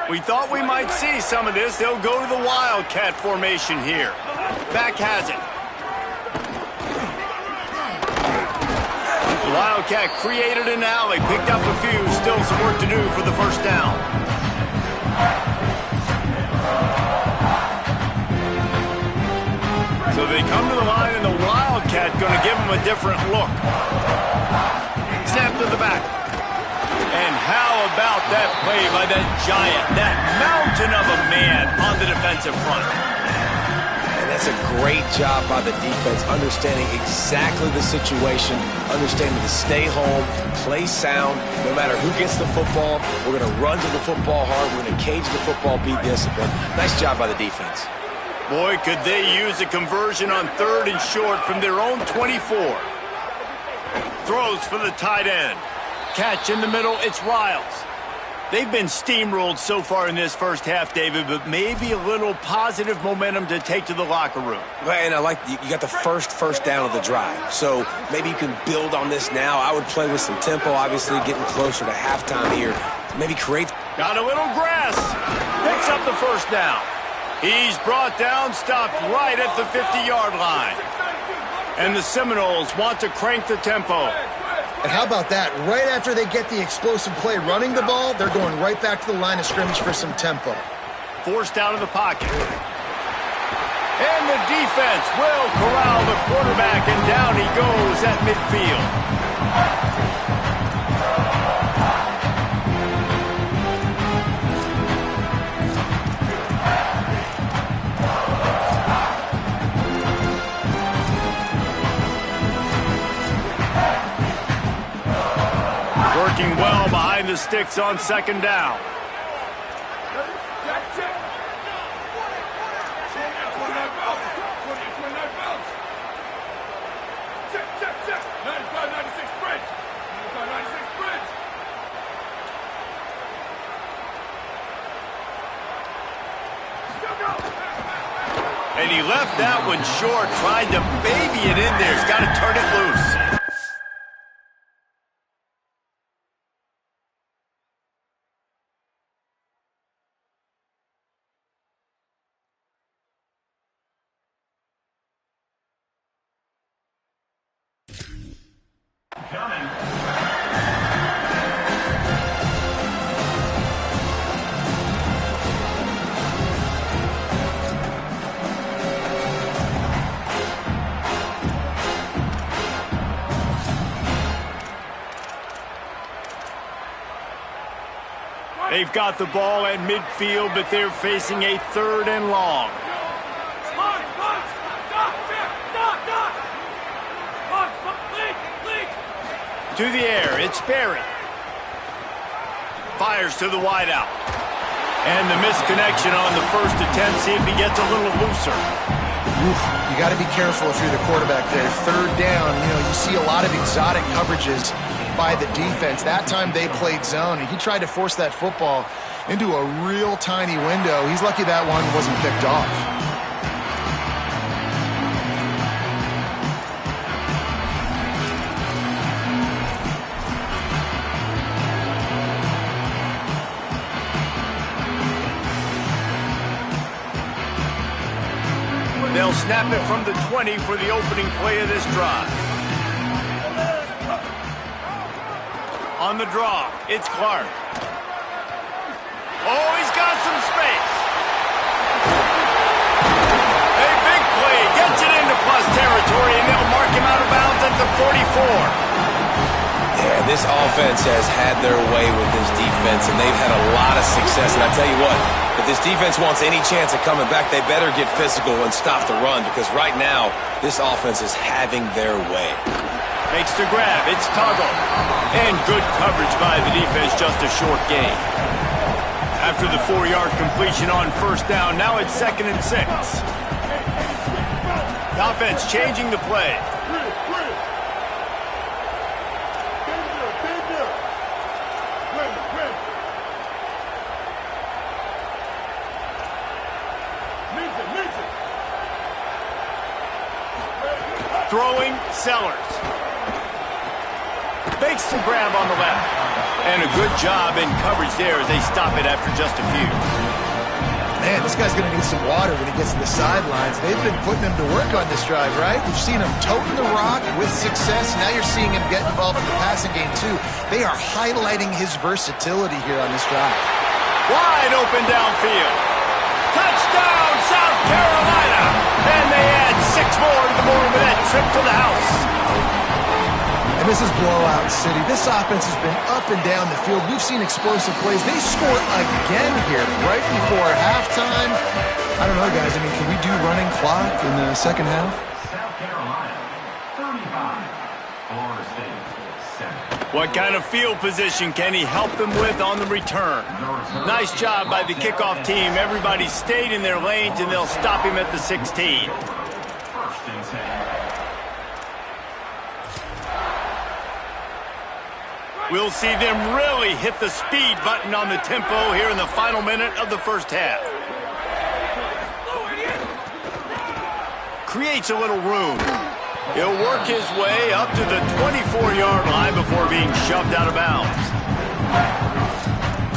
We thought we might see some of this. They'll go to the Wildcat formation here. Back has it. The Wildcat created an alley, picked up a few, still some work to do for the first down. So they come to the line, and the Wildcat going to give them a different look. Snap to the back. And how about that play by that giant, that mountain of a man on the defensive front? And that's a great job by the defense, understanding exactly the situation, understanding to stay home, play sound. No matter who gets the football, we're going to run to the football hard. We're going to cage the football, be disciplined. Nice job by the defense. Boy, could they use a conversion on 3rd and short from their own 24. Throws for the tight end. Catch in the middle, it's Riles. They've been steamrolled so far in this first half, David, but maybe a little positive momentum to take to the locker room. And I like you got the first down of the drive, so maybe you can build on this now. I would play with some tempo, obviously getting closer to halftime here. Maybe create. Got a little grass. Picks up the first down. He's brought down, stopped right at the 50-yard line. And the Seminoles want to crank the tempo. And how about that? Right after they get the explosive play running the ball, they're going right back to the line of scrimmage for some tempo. Forced out of the pocket. And the defense will corral the quarterback, and down he goes at midfield. Working well behind the sticks on 2nd down. And he left that one short, tried to baby it in there. He's got to turn it loose. They've got the ball at midfield, but they're facing a 3rd and long. To the air, it's Barry. Fires to the wideout. And the misconnection on the first attempt. See if he gets a little looser. Oof, you got to be careful if you're the quarterback there. 3rd down, you see a lot of exotic coverages by the defense. That time they played zone, and he tried to force that football into a real tiny window. He's lucky that one wasn't picked off. They'll snap it from the 20 for the opening play of this drive. On the draw, it's Clark. Oh, he's got some space. A big play, gets it into plus territory, and they'll mark him out of bounds at the 44. Yeah, this offense has had their way with this defense, and they've had a lot of success. And I tell you what, if this defense wants any chance of coming back, they better get physical and stop the run, because right now, this offense is having their way. Makes the grab, it's Toggle. And good coverage by the defense, just a short gain. After the 4-yard completion on 1st down, now it's 2nd and 6. The offense changing the play. Throwing, Sellers. Makes the grab on the left. And a good job in coverage there as they stop it after just a few. Man, this guy's going to need some water when he gets to the sidelines. They've been putting him to work on this drive, right? We've seen him toting the rock with success. Now you're seeing him get involved in the passing game, too. They are highlighting his versatility here on this drive. Wide open downfield. Touchdown, South Carolina! And they add 6 more to the board with that trip to the house. And this is blowout city. This offense has been up and down the field. We've seen explosive plays. They score again here right before halftime. I don't know, guys. I mean, can we do running clock in the second half? South Carolina, 35. Florida State, 7. What kind of field position can he help them with on the return? Nice job by the kickoff team. Everybody stayed in their lanes, and they'll stop him at the 16. First and 10. We'll see them really hit the speed button on the tempo here in the final minute of the first half. Creates a little room. He'll work his way up to the 24-yard line before being shoved out of bounds.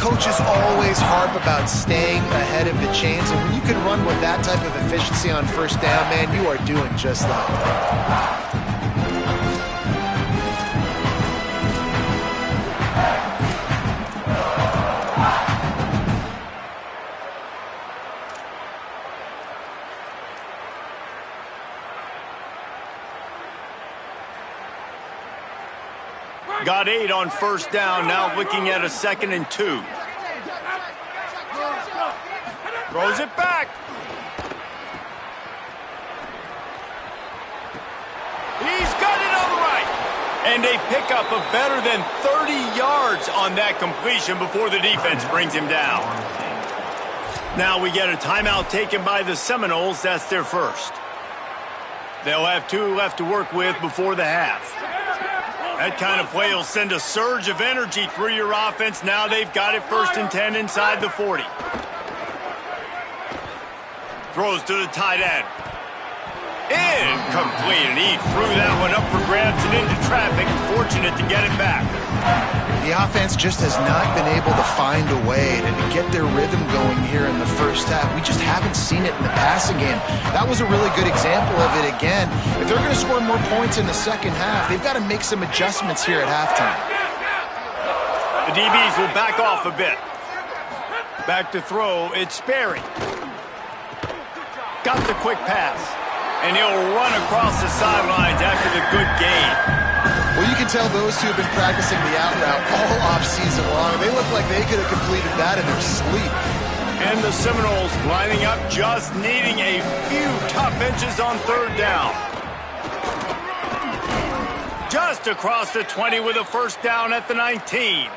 Coaches always harp about staying ahead of the chains, and when you can run with that type of efficiency on first down, man, you are doing just that. Got 8 on first down, now looking at a 2nd and 2. Throws it back. He's got it on the right. And they pick up a better than 30 yards on that completion before the defense brings him down. Now we get a timeout taken by the Seminoles. That's their first. They'll have 2 left to work with before the half. That kind of play will send a surge of energy through your offense. Now they've got it 1st and 10 inside the 40. Throws to the tight end. Incomplete, and he threw that one up for grabs and into traffic. Fortunate to get it back. The offense just has not been able to find a way to get their rhythm going here in the first half. We just haven't seen it in the passing game. That was a really good example of it again. If they're going to score more points in the second half, they've got to make some adjustments here at halftime. The DBs will back off a bit. Back to throw, it's Sperry. Got the quick pass. And he'll run across the sidelines after the good gain. Well, you can tell those two have been practicing the out route all offseason long. They look like they could have completed that in their sleep. And the Seminoles lining up, just needing a few tough inches on third down. Just across the 20 with a first down at the 19.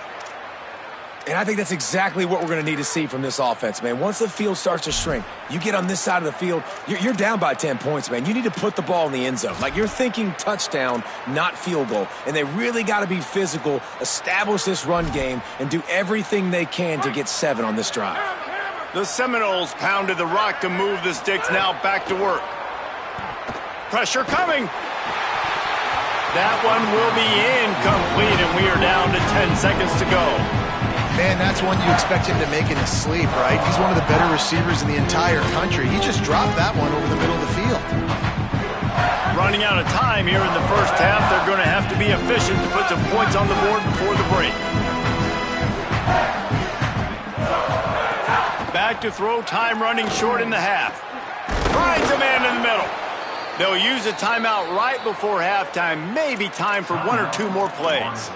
And I think that's exactly what we're going to need to see from this offense, man. Once the field starts to shrink, you get on this side of the field, you're down by 10 points, man. You need to put the ball in the end zone. Like, you're thinking touchdown, not field goal. And they really got to be physical, establish this run game, and do everything they can to get 7 on this drive. The Seminoles pounded the rock to move the sticks, now back to work. Pressure coming. That one will be incomplete, and we are down to 10 seconds to go. Man, that's one you expect him to make in his sleep, right? He's one of the better receivers in the entire country. He just dropped that one over the middle of the field. Running out of time here in the first half. They're going to have to be efficient to put some points on the board before the break. Back to throw, time running short in the half. Finds a man in the middle. They'll use a timeout right before halftime. Maybe time for 1 or 2 more plays.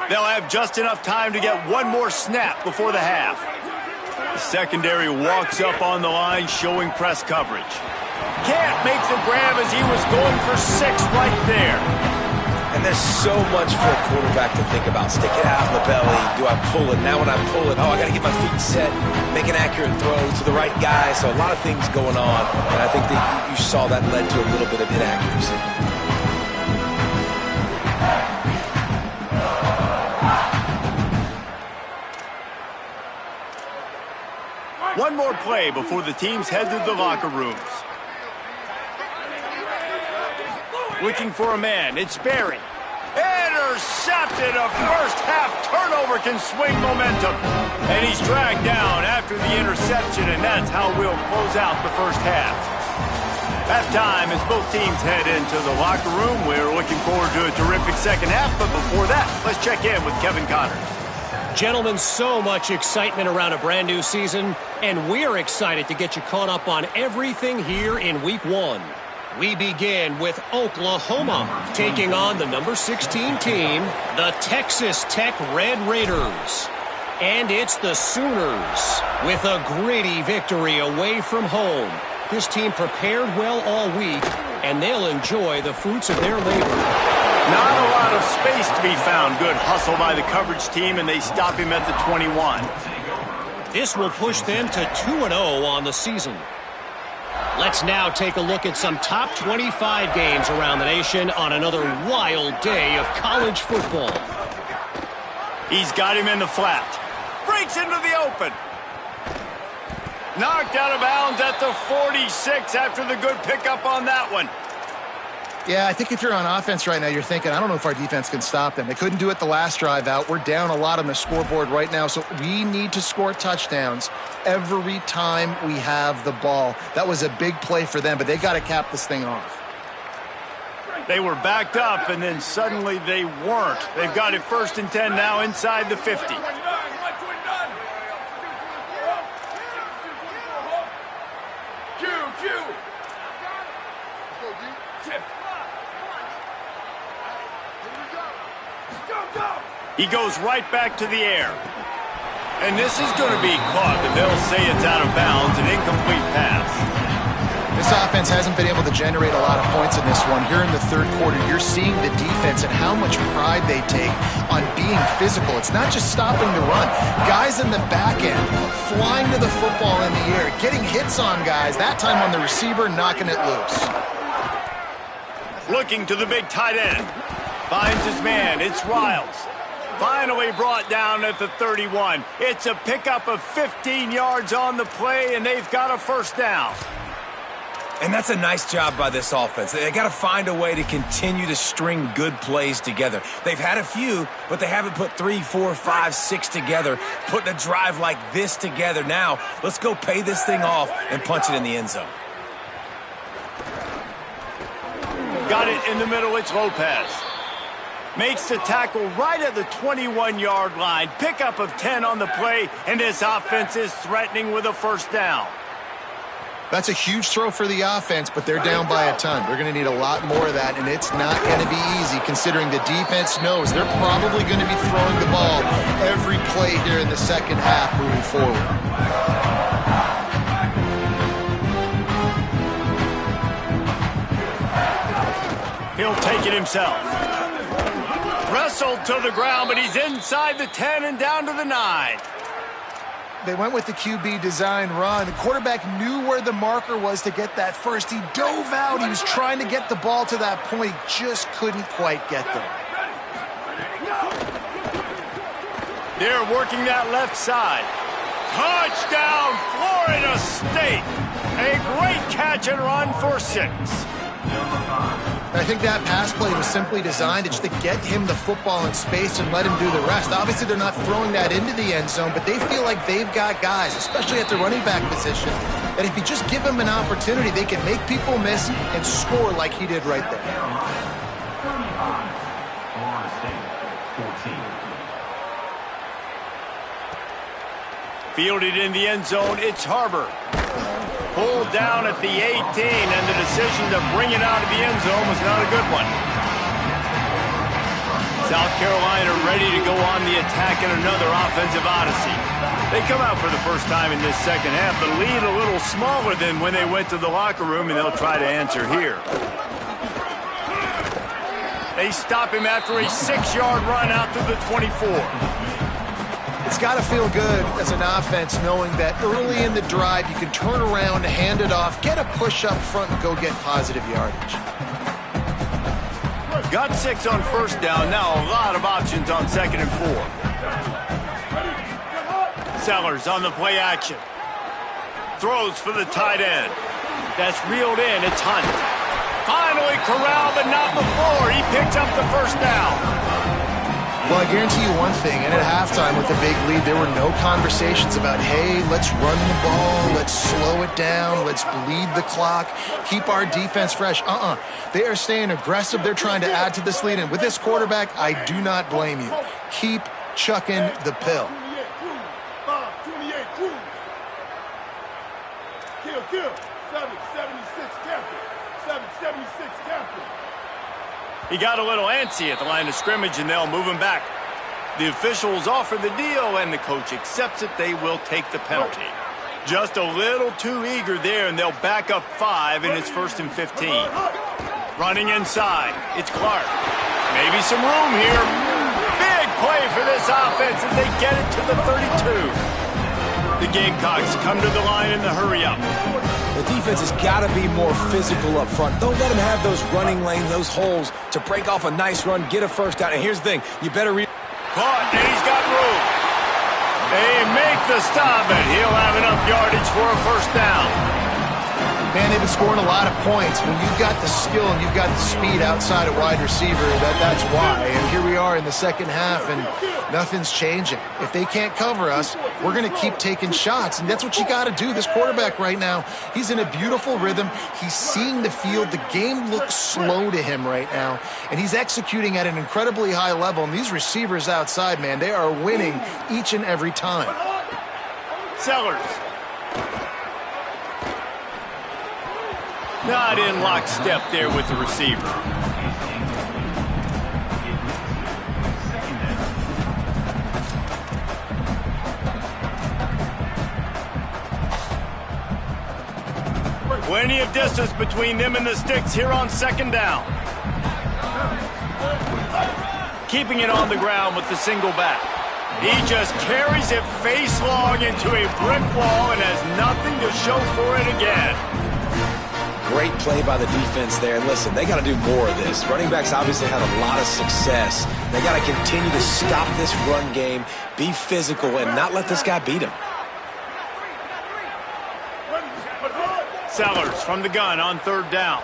They'll have just enough time to get 1 more snap before the half. The secondary walks up on the line, showing press coverage. Can't make the grab as he was going for 6 right there. And And there's so much for a quarterback to think about. Stick it out in the belly. Do I pull it? Now when I pull it, I got to get my feet set, make an accurate throw to the right guy. So a lot of things going on, and I think that you saw that led to a little bit of inaccuracy. One more play before the teams head to the locker rooms. Looking for a man, it's Barry. Intercepted, a first-half turnover can swing momentum. And he's dragged down after the interception, and that's how we'll close out the first half. Halftime as both teams head into the locker room. We're looking forward to a terrific second half, but before that, let's check in with Kevin Connors. Gentlemen, so much excitement around a brand new season, and we're excited to get you caught up on everything here in Week 1. We begin with Oklahoma taking on the number 16 team, the Texas Tech Red Raiders. And it's the Sooners with a gritty victory away from home. This team prepared well all week, and they'll enjoy the fruits of their labor. Not a lot of space to be found. Good hustle by the coverage team, and they stop him at the 21. This will push them to 2-0 on the season. Let's now take a look at some top 25 games around the nation on another wild day of college football. He's got him in the flat. Breaks into the open. Knocked out of bounds at the 46 after the good pickup on that one. Yeah, I think if you're on offense right now, you're thinking, I don't know if our defense can stop them. They couldn't do it the last drive out. We're down a lot on the scoreboard right now, so we need to score touchdowns every time we have the ball. That was a big play for them, but they got to cap this thing off. They were backed up, and then suddenly they weren't. They've got it 1st and 10 now inside the 50. He goes right back to the air. And this is going to be caught, and they'll say it's out of bounds, an incomplete pass. This offense hasn't been able to generate a lot of points in this one. Here in the third quarter, you're seeing the defense and how much pride they take on being physical. It's not just stopping the run. Guys in the back end, flying to the football in the air, getting hits on guys, that time on the receiver, knocking it loose. Looking to the big tight end. Finds his man, it's Riles. Finally brought down at the 31. It's a pickup of 15 yards on the play, and they've got a first down. And that's a nice job by this offense. They got to find a way to continue to string good plays together. They've had a few, but they haven't put 3, 4, 5, 6 together, putting a drive like this together. Now, let's go pay this thing off and punch it in the end zone. Got it in the middle, it's Lopez. Makes the tackle right at the 21-yard line. Pickup of 10 on the play, and this offense is threatening with a first down. That's a huge throw for the offense, but they're down by a ton. They're going to need a lot more of that, and it's not going to be easy considering the defense knows they're probably going to be throwing the ball every play here in the second half moving forward. He'll take it himself. Wrestled to the ground, but he's inside the 10 and down to the 9. They went with the QB design run. The quarterback knew where the marker was to get that first. He dove out. He was trying to get the ball to that point. He just couldn't quite get there. They're working that left side. Touchdown, Florida State. A great catch and run for 6. I think that pass play was simply designed just to get him the football in space and let him do the rest. Obviously, they're not throwing that into the end zone, but they feel like they've got guys, especially at the running back position, that if you just give them an opportunity, they can make people miss and score like he did right there. 35, Florida State, 14. Fielded in the end zone, it's Harbor. Pulled down at the 18, and the decision to bring it out of the end zone was not a good one. South Carolina ready to go on the attack in another offensive odyssey. They come out for the first time in this second half. The lead a little smaller than when they went to the locker room, and they'll try to answer here. They stop him after a 6-yard run out to the 24. It's got to feel good as an offense knowing that early in the drive you can turn around, hand it off, get a push up front, and go get positive yardage. Got 6 on first down. Now a lot of options on 2nd and 4. Sellers on the play action. Throws for the tight end. That's reeled in. It's Hunt. Finally corralled, but not before. He picks up the first down. Well, I guarantee you one thing, and at halftime with a big lead, there were no conversations about, hey, let's run the ball, let's slow it down, let's bleed the clock, keep our defense fresh. They are staying aggressive. They're trying to add to this lead, and with this quarterback, I do not blame you. Keep chucking the pill. Kill. 776 captain. 776 captain. He got a little antsy at the line of scrimmage, and they'll move him back. The officials offer the deal, and the coach accepts it. They will take the penalty. Just a little too eager there, and they'll back up 5, and it's 1st and 15. Running inside, it's Clark. Maybe some room here. Big play for this offense as they get it to the 32. The Gamecocks come to the line in the hurry-up. The defense has got to be more physical up front. Don't let them have those running lanes, those holes to break off a nice run, get a first down. And here's the thing, you better Caught, and he's got room. They make the stop, and he'll have enough yardage for a first down. Man, they've been scoring a lot of points. When you've got the skill and you've got the speed outside of wide receiver, that's why. And here we are in the second half, and nothing's changing. If they can't cover us, we're going to keep taking shots, and that's what you got to do. This quarterback right now, he's in a beautiful rhythm. He's seeing the field. The game looks slow to him right now, and he's executing at an incredibly high level. And these receivers outside, man, they are winning each and every time. Sellers. Not in lockstep there with the receiver. Plenty of distance between them and the sticks here on 2nd down. Keeping it on the ground with the single back. He just carries it face long into a brick wall and has nothing to show for it again. Great play by the defense there. And listen, they got to do more of this. Running backs obviously had a lot of success. They got to continue to stop this run game, be physical, and not let this guy beat him. Sellers from the gun on 3rd down.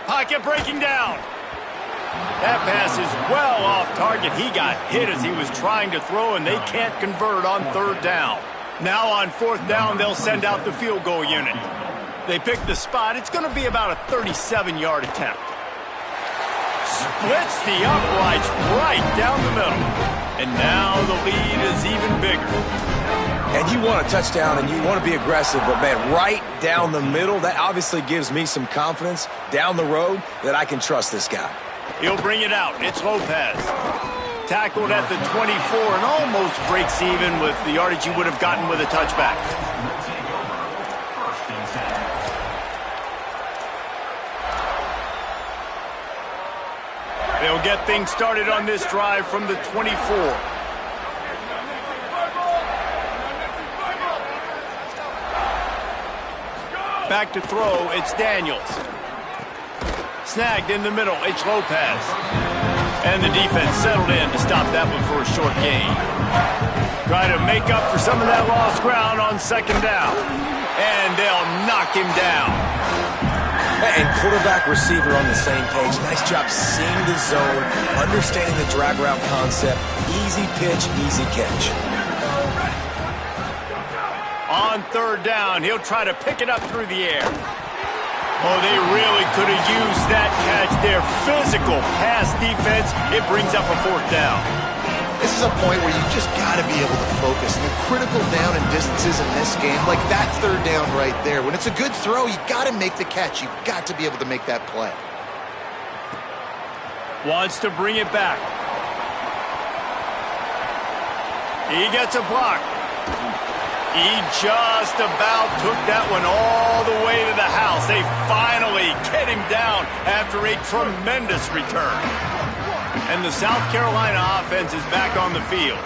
Pocket breaking down. That pass is well off target. He got hit as he was trying to throw, and they can't convert on 3rd down. Now on 4th down, they'll send out the field goal unit. They pick the spot. It's going to be about a 37-yard attempt. Splits the uprights right down the middle. And now the lead is even bigger. And you want a touchdown and you want to be aggressive, but man, right down the middle, that obviously gives me some confidence down the road that I can trust this guy. He'll bring it out. It's Lopez. Tackled at the 24 and almost breaks even with the yardage he would have gotten with a touchback. They'll get things started on this drive from the 24. Back to throw, it's Daniels. Snagged in the middle, it's Lopez. And the defense settled in to stop that one for a short gain. Try to make up for some of that lost ground on 2nd down. And they'll knock him down. And quarterback, receiver on the same page. Nice job seeing the zone, understanding the drag route concept. Easy pitch, easy catch. On 3rd down, he'll try to pick it up through the air. Oh, they really could have used that catch there. Physical pass defense. It brings up a 4th down. This is a point where you just got to be able to focus. And the critical down and distances in this game, like that 3rd down right there. When it's a good throw, you got to make the catch. You've got to be able to make that play. Wants to bring it back. He gets a block. He just about took that one all the way to the house. They finally get him down after a tremendous return. And the South Carolina offense is back on the field.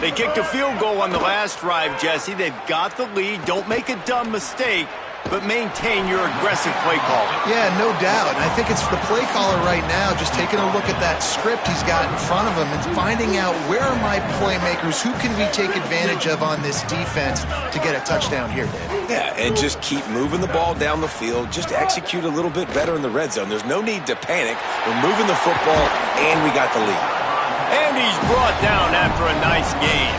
They kicked a field goal on the last drive, Jesse. They've got the lead. Don't make a dumb mistake, but maintain your aggressive play call. Yeah, no doubt. I think it's the play caller right now just taking a look at that script he's got in front of him and finding out where are my playmakers, who can we take advantage of on this defense to get a touchdown here, Dave. Yeah, and just keep moving the ball down the field. Just execute a little bit better in the red zone. There's no need to panic. We're moving the football, and we got the lead. And he's brought down after a nice gain.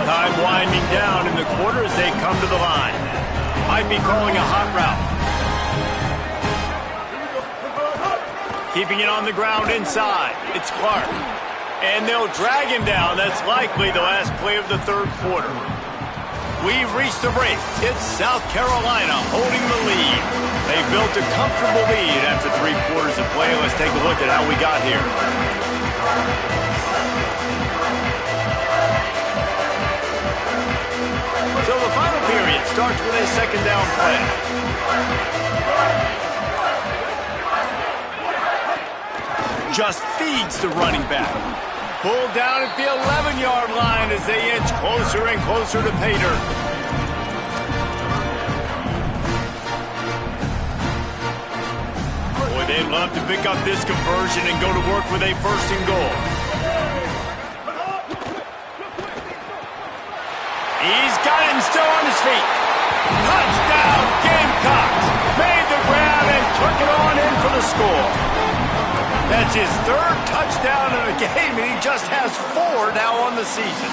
Time winding down in the quarter as they come to the line. Might be calling a hot route. Keeping it on the ground inside. It's Clark. And they'll drag him down. That's likely the last play of the third quarter. We've reached the break. It's South Carolina holding the lead. They built a comfortable lead after 3 quarters of play. Let's take a look at how we got here. So the final period starts with a second down play. Just feeds the running back. Pulled down at the 11-yard line as they inch closer and closer to pay dirt. Boy, they'd love to pick up this conversion and go to work with a first and goal. He's got it and still on his feet. Touchdown, Gamecocks. Made the grab and took it on in for the score. That's his 3rd touchdown in the game, and he just has 4 now on the season.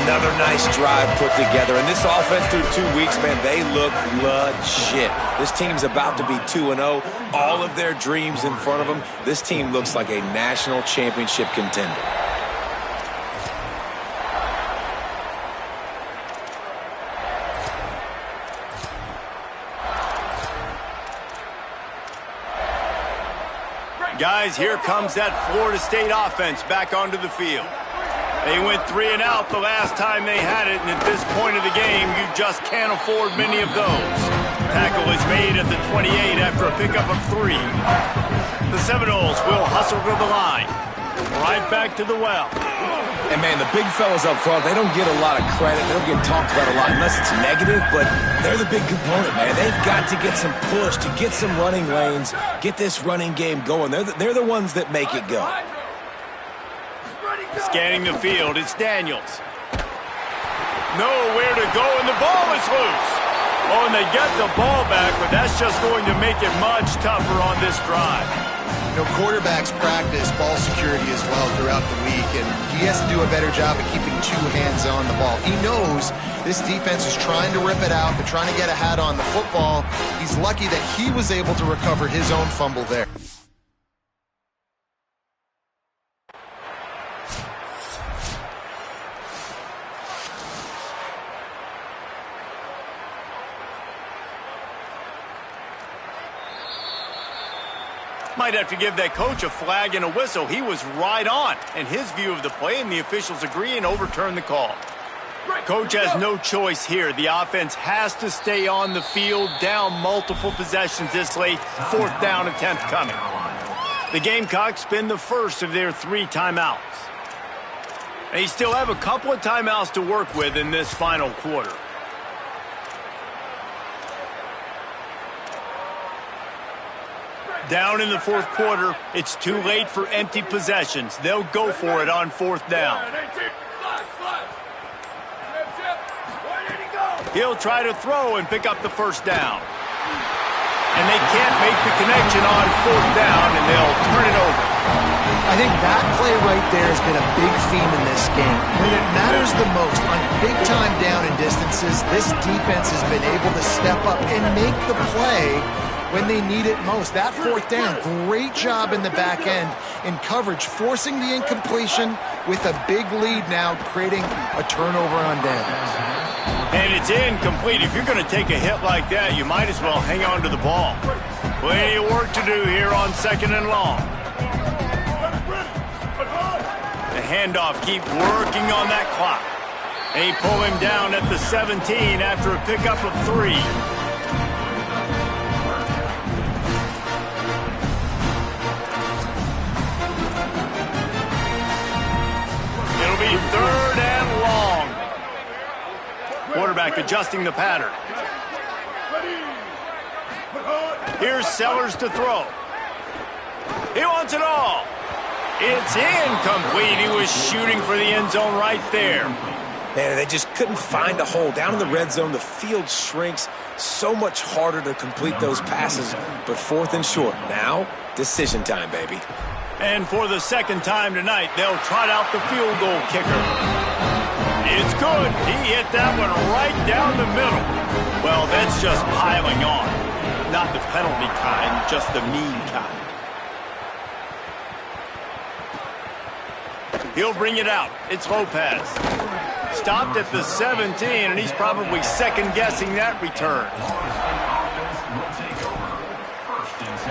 Another nice drive put together. And this offense through 2 weeks, man, they look legit. This team's about to be 2-0. All of their dreams in front of them. This team looks like a national championship contender. Guys, here comes that Florida State offense back onto the field. They went 3 and out the last time they had it, and at this point of the game, you just can't afford many of those. Tackle is made at the 28 after a pickup of 3. The Seminoles will hustle to the line. Right back to the well. And, man, the big fellas up front, they don't get a lot of credit. They don't get talked about a lot unless it's negative, but they're the big component, man. They've got to get some push, to get some running lanes, get this running game going. They're the ones that make it go. Scanning the field, it's Daniels. Nowhere to go, and the ball is loose. Oh, and they get the ball back, but that's just going to make it much tougher on this drive. You know, quarterbacks practice ball security as well throughout the week, and he has to do a better job of keeping 2 hands on the ball. He knows this defense is trying to rip it out. They're trying to get a hat on the football. He's lucky that he was able to recover his own fumble there. Might have to give that coach a flag and a whistle. He was right on in his view of the play, and the officials agree and overturn the call. Coach has no choice here. The offense has to stay on the field, down multiple possessions this late. 4th down attempt coming. The Gamecocks spend the first of their 3 timeouts. They still have a couple of timeouts to work with in this final quarter. Down in the 4th quarter, it's too late for empty possessions. They'll go for it on 4th down. He'll try to throw and pick up the first down. And they can't make the connection on 4th down, and they'll turn it over. I think that play right there has been a big theme in this game. When it matters the most, on big-time down and distances, this defense has been able to step up and make the play when they need it most. That 4th down, great job in the back end in coverage, forcing the incompletion with a big lead now, creating a turnover on downs. And it's incomplete. If you're going to take a hit like that, you might as well hang on to the ball. Plenty of work to do here on 2nd and long. The handoff keeps working on that clock. They pull him down at the 17 after a pickup of 3. It'll be 3rd and long. Quarterback adjusting the pattern. Here's Sellers to throw. He wants it all. It's incomplete. He was shooting for the end zone right there. Man, they just couldn't find a hole. Down in the red zone, the field shrinks. So much harder to complete those passes. But 4th and short. Now, decision time, baby. And for the second time tonight, they'll trot out the field goal kicker. It's good. He hit that one right down the middle. Well, that's just piling on. Not the penalty kind, just the mean kind. He'll bring it out. It's Lopez. Stopped at the 17, and he's probably second-guessing that return. Offense will take over. 1st and 10.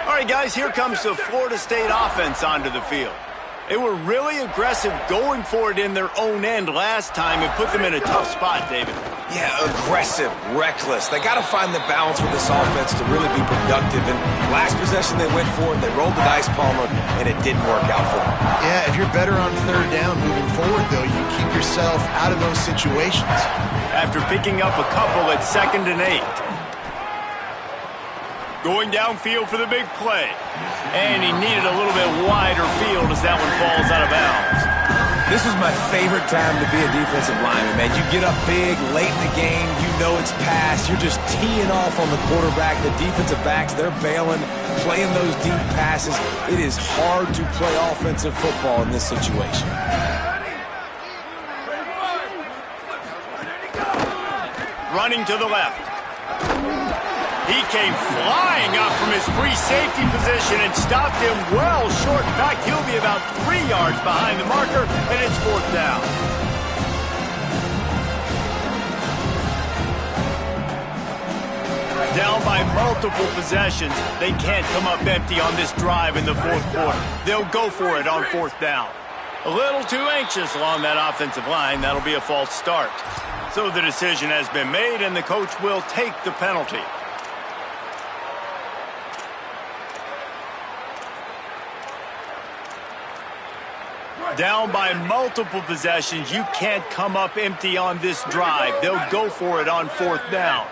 All right, guys, here comes the Florida State offense onto the field. They were really aggressive going for it in their own end last time and put them in a tough spot, David. Yeah, aggressive, reckless. They got to find the balance with this offense to really be productive. And last possession they went for it, they rolled the dice, Palmer, and it didn't work out for them. Yeah, if you're better on 3rd down moving forward, though, you keep yourself out of those situations. After picking up a couple at 2nd and 8. Going downfield for the big play. And he needed a little bit wider field as that one falls out of bounds. This was my favorite time to be a defensive lineman, man. You get up big, late in the game, you know it's past. You're just teeing off on the quarterback. The defensive backs, they're bailing, playing those deep passes. It is hard to play offensive football in this situation. Running to the left. He came flying up from his free safety position and stopped him well short. In fact, he'll be about 3 yards behind the marker, and it's 4th down. Down by multiple possessions. They can't come up empty on this drive in the 4th quarter. They'll go for it on 4th down. A little too anxious along that offensive line. That'll be a false start. So the decision has been made, and the coach will take the penalty. Down by multiple possessions. You can't come up empty on this drive. They'll go for it on 4th down.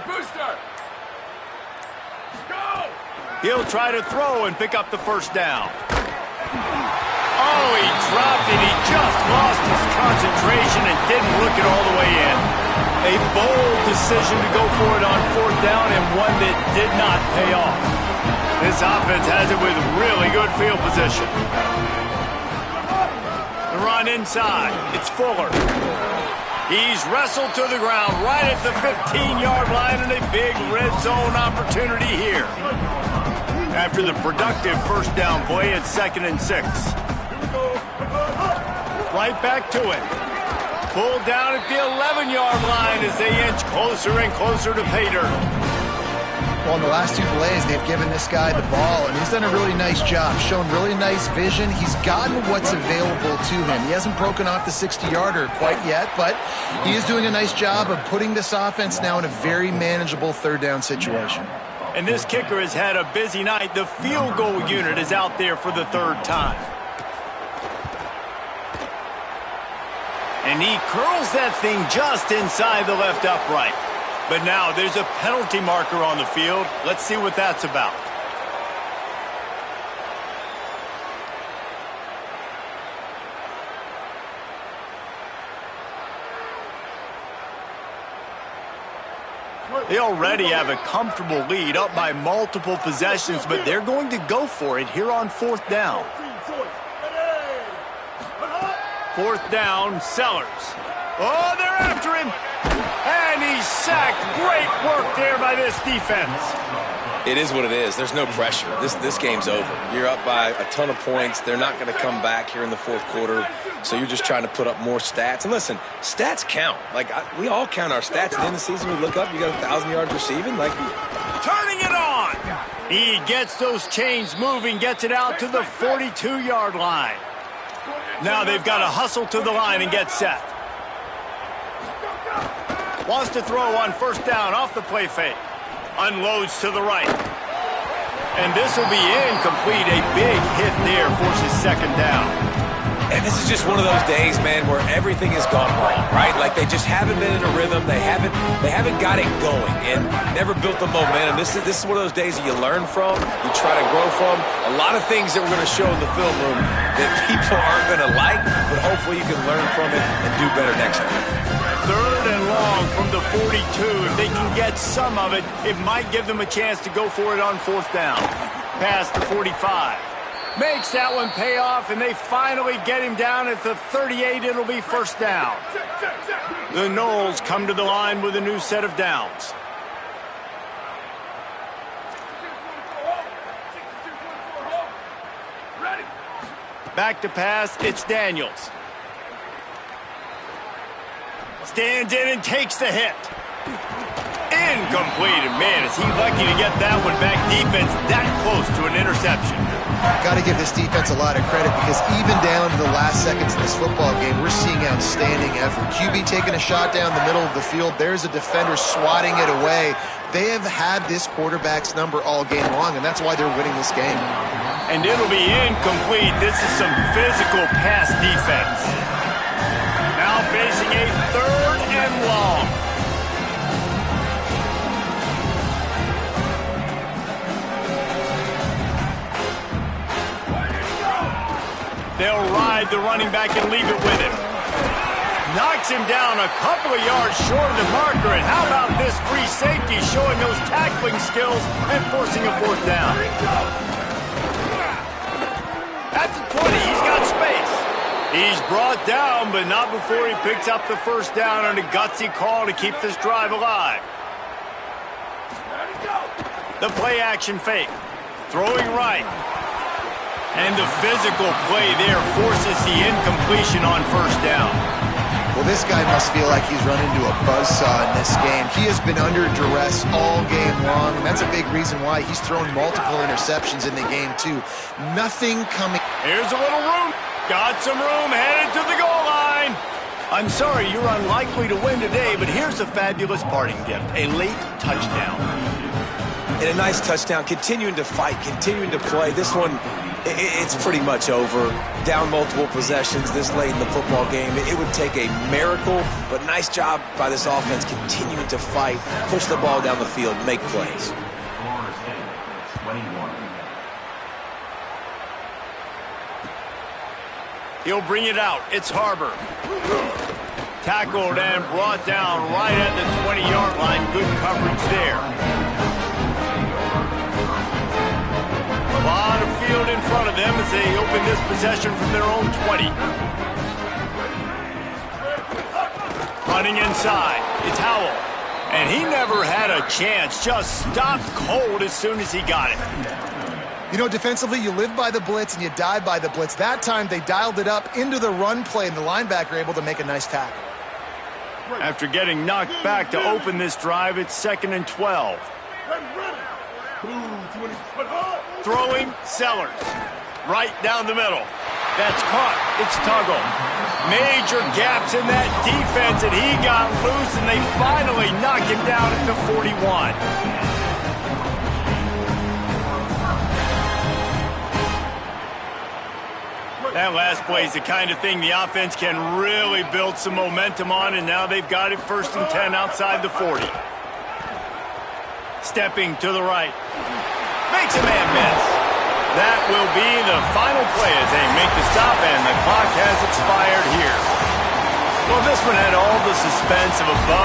Booster. Go! He'll try to throw and pick up the 1st down. Oh, he dropped it. He just lost his concentration and didn't look it all the way in. A bold decision to go for it on 4th down and one that did not pay off. This offense has it with really good field position. The run inside. It's Fuller. He's wrestled to the ground right at the 15-yard line and a big red zone opportunity here. After the productive 1st down play, it's 2nd and 6. Right back to it. Pulled down at the 11-yard line as they inch closer and closer to pay dirt. Well, in the last 2 plays, they've given this guy the ball, and he's done a really nice job, shown really nice vision. He's gotten what's available to him. He hasn't broken off the 60-yarder quite yet, but he is doing a nice job of putting this offense now in a very manageable 3rd down situation. And this kicker has had a busy night. The field goal unit is out there for the 3rd time. And he curls that thing just inside the left upright. But now there's a penalty marker on the field. Let's see what that's about. They already have a comfortable lead up by multiple possessions, but they're going to go for it here on 4th down. 4th down, Sellers. Oh, they're after him. And he's sacked. Great work there by this defense. It is what it is. There's no pressure. This game's over. You're up by a ton of points. They're not going to come back here in the 4th quarter, so you're just trying to put up more stats. And listen, stats count. We all count our stats. At the end of the season, we look up, you got 1,000 yards receiving. Turning it on. He gets those chains moving, gets it out to the 42-yard line. Now they've got to hustle to the line and get set. Wants to throw on first down off the play fake. Unloads to the right. And this will be incomplete. A big hit there forces second down. And this is just one of those days, man, where everything has gone wrong, right? Like they just haven't been in a rhythm. They haven't got it going and never built the momentum. This is one of those days that you learn from, you try to grow from. A lot of things that we're going to show in the film room that people aren't going to like, but hopefully you can learn from it and do better next time. Third and long from the 42. If they can get some of it, it might give them a chance to go for it on fourth down. Past the 45. Makes that one pay off, and they finally get him down at the 38. It'll be first down. The Noles come to the line with a new set of downs. Back to pass, it's Daniels. Stands in and takes the hit. Incomplete, and man, is he lucky to get that one back. Defense that close to an interception. Got to give this defense a lot of credit because even down to the last seconds in this football game, we're seeing outstanding effort. QB taking a shot down the middle of the field. There's a defender swatting it away. They have had this quarterback's number all game long, and that's why they're winning this game. And it'll be incomplete. This is some physical pass defense. Now facing a third and long. They'll ride the running back and leave it with him. Knocks him down a couple of yards short of the marker. And how about this free safety showing those tackling skills and forcing a fourth down? At the 20, he's got space. He's brought down, but not before he picks up the first down on a gutsy call to keep this drive alive. The play action fake. Throwing right. And the physical play there forces the incompletion on first down. Well, this guy must feel like he's run into a buzzsaw in this game. He has been under duress all game long, and that's a big reason why he's thrown multiple interceptions in the game, too. Nothing coming. Here's a little room. Got some room, headed to the goal line. I'm sorry, you're unlikely to win today, but here's a fabulous parting gift. A late touchdown. And a nice touchdown, continuing to fight, continuing to play. This one, it's pretty much over. Down multiple possessions this late in the football game. It would take a miracle, but nice job by this offense continuing to fight, push the ball down the field, make plays. Florida State, 21. He'll bring it out. It's Harbor. Tackled and brought down right at the 20-yard line. Good coverage there. A lot of field in front of them as they open this possession from their own 20. Running inside. It's Howell. And he never had a chance. Just stopped cold as soon as he got it. You know, defensively, you live by the blitz and you die by the blitz. That time, they dialed it up into the run play, and the linebacker able to make a nice tackle. After getting knocked back to open this drive, it's 2nd and 12. Throwing, Sellers. Right down the middle. That's caught. It's Tuggle. Major gaps in that defense, and he got loose, and they finally knock him down at the 41. That last play is the kind of thing the offense can really build some momentum on, and now they've got it 1st and 10 outside the 40. Stepping to the right. Makes a man miss. That will be the final play as they make the stop, and the clock has expired here. Well, this one had all the suspense of a bug.